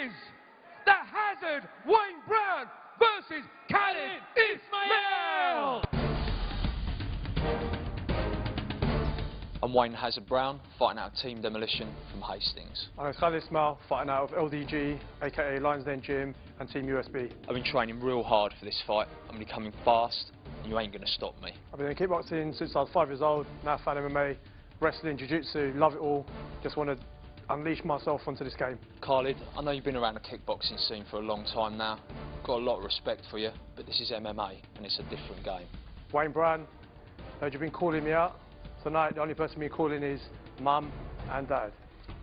is the Hazard Wayne Brown versus Khalid Ismail. I'm Wayne Hazard Brown, fighting out of Team Demolition from Hastings. I'm Khalid Ismail, fighting out of LDG, aka Lions Den Gym, and Team USB. I've been training real hard for this fight. I'm going to be coming fast, and you ain't going to stop me. I've been in kickboxing since I was 5 years old, now fan MMA, wrestling, jiu-jitsu, love it all. Just want to unleash myself onto this game. Khalid, I know you've been around the kickboxing scene for a long time now. Got a lot of respect for you, but this is MMA, and it's a different game. Wayne Brown, you've been calling me out. Tonight, the only person being calling is Mum and Dad.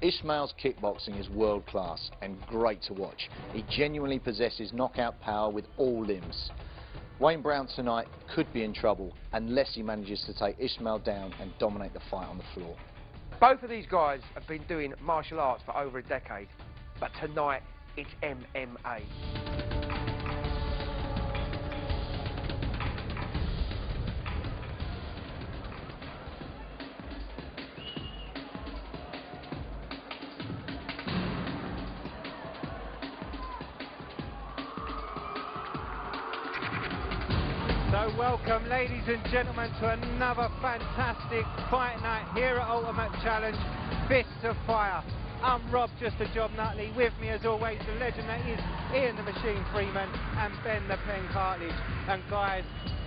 Ismail's kickboxing is world class and great to watch. He genuinely possesses knockout power with all limbs. Wayne Brown tonight could be in trouble unless he manages to take Ismail down and dominate the fight on the floor. Both of these guys have been doing martial arts for over a decade, but tonight it's MMA. So welcome, ladies and gentlemen, to another fantastic fight night here at Ultimate Challenge, Fists of Fire. I'm Rob, just a Job Nutley. With me, as always, the legend that is Ian the Machine Freeman and Ben the Pen Cartledge. And guys,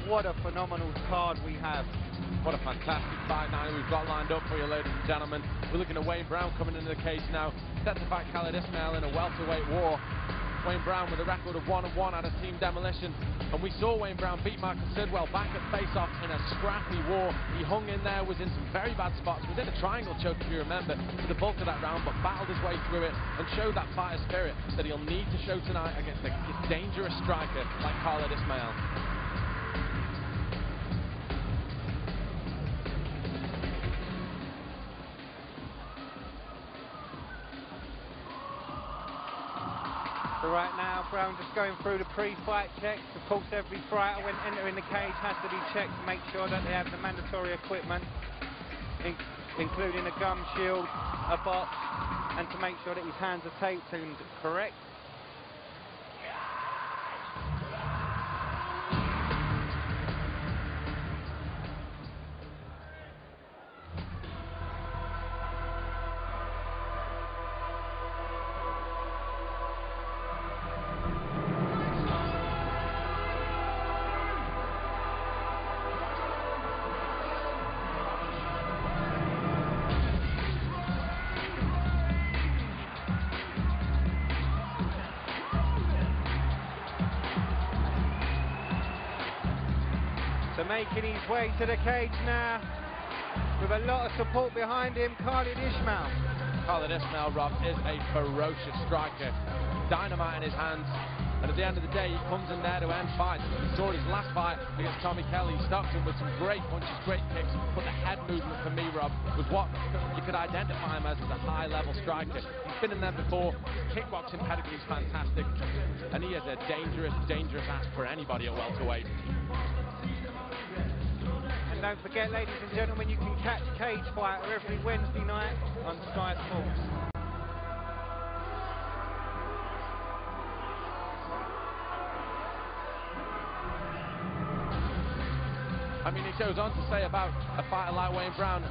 what a phenomenal card we have. What a fantastic fight night we've got lined up for you, ladies and gentlemen. We're looking at Wayne Brown coming into the cage now, set to fight Khalid Ismail in a welterweight war. Wayne Brown with a record of 1-1 out of Team Demolition, and we saw Wayne Brown beat Michael Sidwell back at face-off in a scrappy war. He hung in there, was in some very bad spots, was in a triangle choke if you remember for the bulk of that round, but battled his way through it and showed that fighter spirit that he'll need to show tonight against this dangerous striker like Khalid Ismail. So right now, Brown just going through the pre-fight checks. Of course, every fighter when entering the cage has to be checked to make sure that they have the mandatory equipment, including a gum shield, a box, and to make sure that his hands are taped and correct. So making his way to the cage now, with a lot of support behind him, Khalid Ismail. Khalid Ismail, Rob, is a ferocious striker. Dynamite in his hands. And at the end of the day, he comes in there to end fights. We saw his last fight against Tommy Kelly. He stopped him with some great punches, great kicks. But the head movement for me, Rob, was what you could identify him as a high-level striker. He's been in there before. His kickboxing pedigree is fantastic. And he is a dangerous, dangerous ass for anybody at welterweight. And don't forget, ladies and gentlemen, you can catch Cage Fighter every Wednesday night on Sky Sports. I mean, he goes on to say about a fighter like Wayne Brown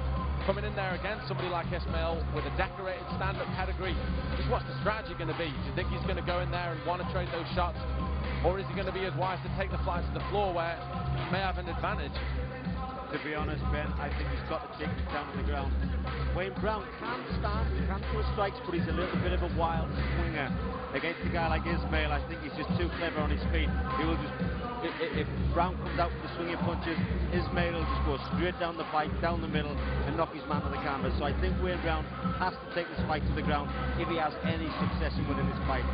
coming in there against somebody like Ismail with a decorated stand-up pedigree. Just what's the strategy going to be? Do you think he's going to go in there and want to trade those shots? Or is he going to be as wise to take the fight to the floor where he may have an advantage? To be honest, Ben, I think he's got to take it down on the ground. Wayne Brown can stand, can throw strikes, but he's a little bit of a wild swinger. Against a guy like Ismail, I think he's just too clever on his feet. He will just, if Brown comes out with the swinging punches, Ismail will just go straight down the fight, down the middle, and knock his man to the canvas. So I think Wayne Brown has to take this fight to the ground if he has any success in winning this fight.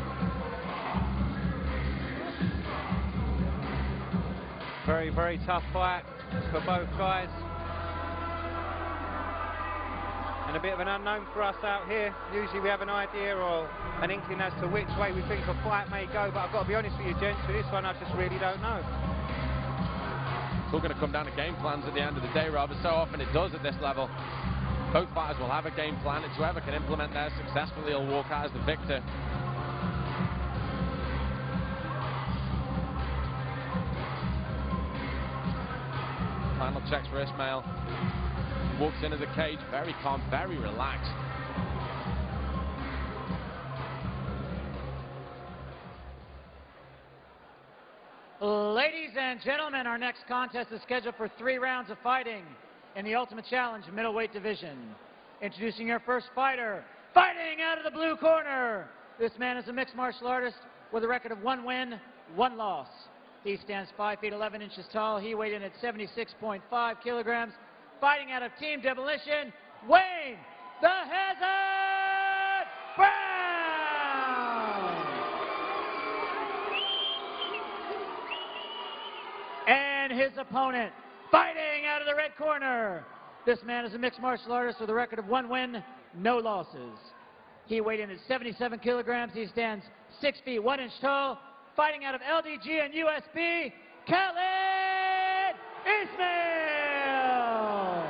Very, very tough fight for both guys. And a bit of an unknown for us out here. Usually we have an idea or an inkling as to which way we think a fight may go, but I've got to be honest with you, gents, for this one I just really don't know. It's all going to come down to game plans at the end of the day, Rob, as so often it does at this level. Both fighters will have a game plan. It's whoever can implement theirs successfully will walk out as the victor. final checks for Ismail. Walks into the cage, very calm, very relaxed. Ladies and gentlemen, our next contest is scheduled for 3 rounds of fighting in the Ultimate Challenge middleweight division. Introducing your first fighter, fighting out of the blue corner. This man is a mixed martial artist with a record of 1 win, 1 loss. He stands 5 feet 11 inches tall. He weighed in at 76.5 kilograms. Fighting out of Team Demolition, Wayne the Hazard Brown! And his opponent, fighting out of the red corner. This man is a mixed martial artist with a record of 1 win, no losses. He weighed in at 77 kilograms. He stands 6 feet 1 inch tall. Fighting out of LDG and USB, Khalid Ismail!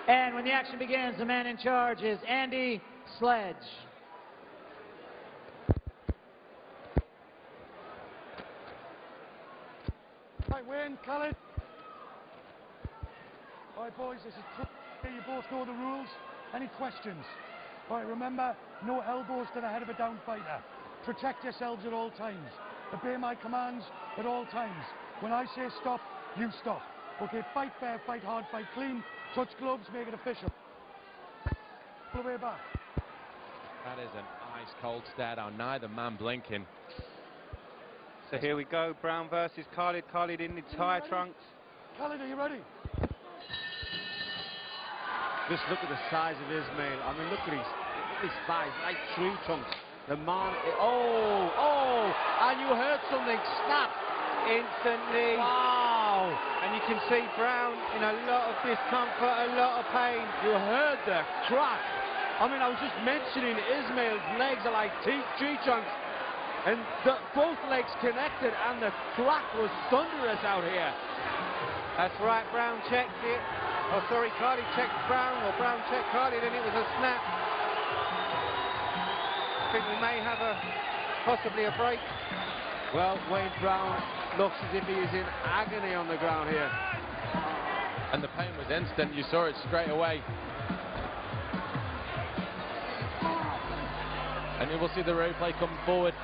And when the action begins, the man in charge is Andy Sledge. Right, Wayne, Khalid. All right, boys, this is you both know the rules. Any questions? All right, remember, no elbows to the head of a down fighter. Protect yourselves at all times. Obey my commands at all times. When I say stop, you stop. Okay, fight fair, fight hard, fight clean. Touch gloves, make it official. All the way back. That is an ice-cold stare down, neither man blinking. So here we go, Brown versus Khalid. Khalid in the tire trunks. Khalid, are you ready? Just look at the size of Ismail. I mean, look at his thighs, like tree trunks. The man, and you heard something snap Instantly. Wow! And you can see Brown in a lot of discomfort, a lot of pain. You heard the crack. I mean, I was just mentioning Ismail's legs are like tree trunks. And both legs connected, and the crack was thunderous out here. That's right, Brown checked it. Oh, sorry, Khalid checked Brown, or Brown checked Khalid, and it was a snap. I think we may have possibly a break. Well, Wayne Brown looks as if he is in agony on the ground here. And the pain was instant, you saw it straight away. And you will see the replay coming forward.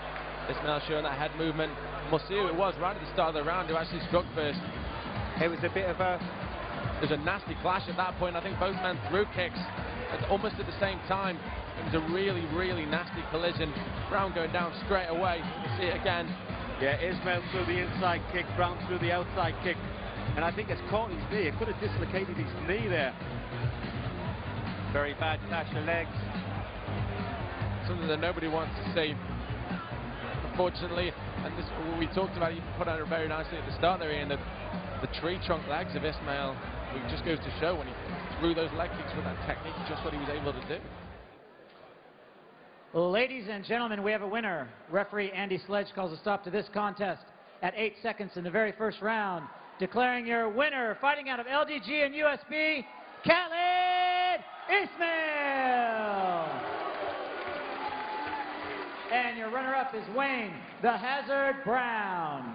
Ismail showing that head movement. We'll see who it was right at the start of the round who actually struck first. It was a bit of a... There's a nasty clash at that point. I think both men threw kicks almost at the same time. It was a really, really nasty collision. Brown going down straight away. We'll see it again. Yeah, Ismail threw the inside kick, Brown threw the outside kick. And I think it's caught his knee. It could have dislocated his knee there. Very bad clash of legs. Something that nobody wants to see. Unfortunately, and this we talked about, you put out very nicely at the start there, Ian, that the tree trunk legs of Ismail, it just goes to show when he threw those leg kicks with that technique, just what he was able to do. Ladies and gentlemen, we have a winner. Referee Andy Sledge calls a stop to this contest at 8 seconds in the very first round, declaring your winner, fighting out of LDG and USB, Khalid Ismail. And your runner-up is Wayne the Hazard Brown.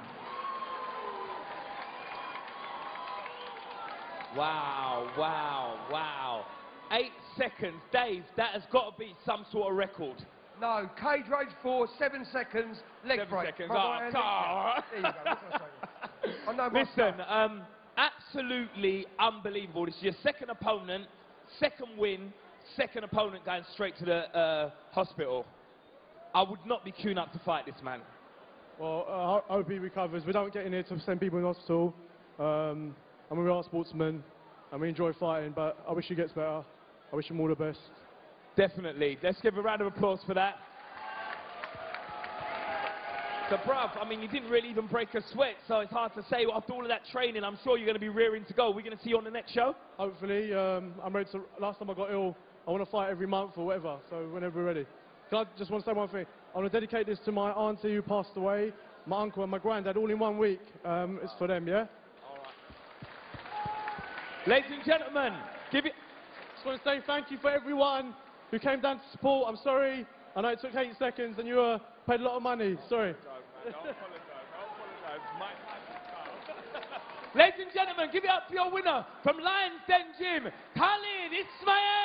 Wow, wow, wow. 8 seconds, Dave, that has got to be some sort of record. No, cage rage 4, 7 seconds, leg 7 break. seconds, Right, there you go, that's what I know my Listen, stuff. absolutely unbelievable. This is your second opponent, second win, second opponent going straight to the hospital. I would not be queuing up to fight this man. Well, I hope he recovers. We don't get in here to send people in hospital. I mean, we are sportsmen and we enjoy fighting, but I wish he gets better. I wish him all the best. Definitely. Let's give a round of applause for that. So, bruv, I mean, you didn't really even break a sweat, so it's hard to say. After all of that training, I'm sure you're going to be rearing to go. We're going to see you on the next show? Hopefully. I'm ready to... Last time I got ill, I want to fight every month or whatever, so whenever we're ready. I just want to say one thing. I want to dedicate this to my auntie who passed away, my uncle and my granddad, all in 1 week. It's for them, yeah? All right. Ladies and gentlemen, give it... Just want to say thank you for everyone who came down to support. I'm sorry. I know it took 8 seconds and you paid a lot of money. Sorry. Don't apologise. Ladies and gentlemen, give it up for your winner from Lions Den Gym, Khalid Ismail.